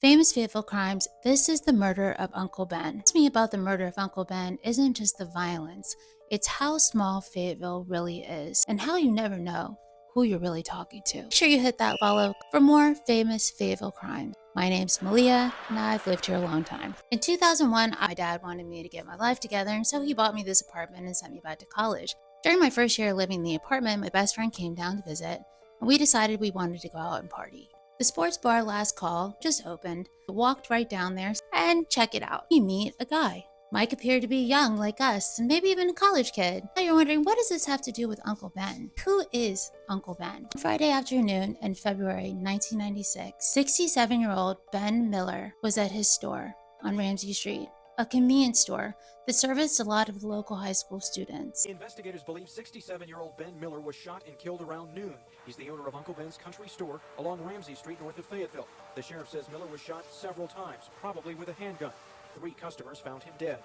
Famous Fayetteville crimes. This is the murder of Uncle Ben. What's me about the murder of Uncle Ben isn't just the violence, it's how small Fayetteville really is and how you never know who you're really talking to. Make sure you hit that follow for more famous Fayetteville crimes. My name's Malia and I've lived here a long time. In 2001, my dad wanted me to get my life together, and so he bought me this apartment and sent me back to college. During my first year living in the apartment, my best friend came down to visit and we decided we wanted to go out and party. The sports bar Last Call just opened. I walked right down there and check it out. We meet a guy. Mike appeared to be young like us, and maybe even a college kid. Now you're wondering, what does this have to do with Uncle Ben? Who is Uncle Ben? On Friday afternoon in February 1996, 67-year-old Ben Miller was at his store on Ramsey Street, a convenience store that serviced a lot of the local high school students. Investigators believe 67-year-old Ben Miller was shot and killed around noon. He's the owner of Uncle Ben's Country Store along Ramsey Street north of Fayetteville. The sheriff says Miller was shot several times, probably with a handgun. 3 customers found him dead.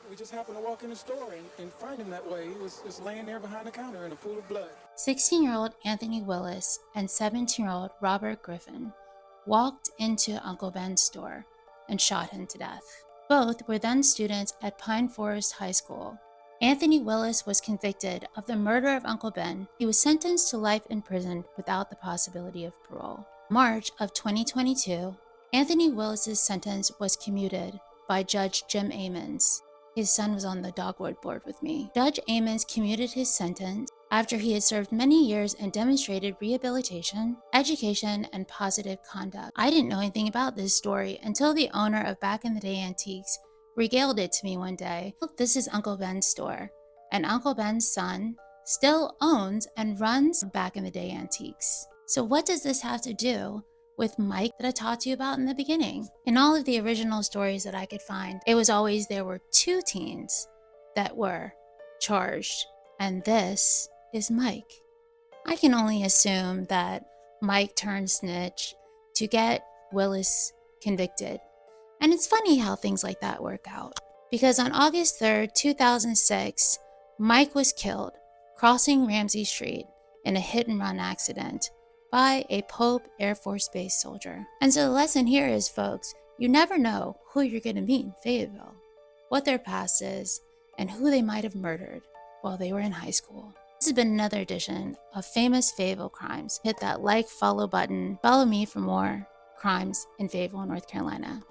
We just happened to walk in the store and find him that way. He was just laying there behind the counter in a pool of blood. 16-year-old Anthony Willis and 17-year-old Robert Griffin walked into Uncle Ben's store and shot him to death. Both were then students at Pine Forest High School. Anthony Willis was convicted of the murder of Uncle Ben. He was sentenced to life in prison without the possibility of parole. March of 2022, Anthony Willis's sentence was commuted by Judge Jim Amons. His son was on the dogwood board with me. Judge Amons commuted his sentence after he had served many years and demonstrated rehabilitation, education, and positive conduct. I didn't know anything about this story until the owner of Back in the Day Antiques regaled it to me one day. Look, this is Uncle Ben's store, and Uncle Ben's son still owns and runs Back in the Day Antiques. So what does this have to do with Mike that I talked to you about in the beginning? In all of the original stories that I could find, it was always there were 2 teens that were charged, and this is Mike. I can only assume that Mike turned snitch to get Willis convicted. And it's funny how things like that work out. Because on August 3rd, 2006, Mike was killed crossing Ramsey Street in a hit-and-run accident by a Pope Air Force Base soldier. And so the lesson here is, folks, you never know who you're going to meet in Fayetteville, what their past is, and who they might have murdered while they were in high school. This has been another edition of Famous Fayetteville Crimes. Hit that like, follow button. Follow me for more crimes in Fayetteville, North Carolina.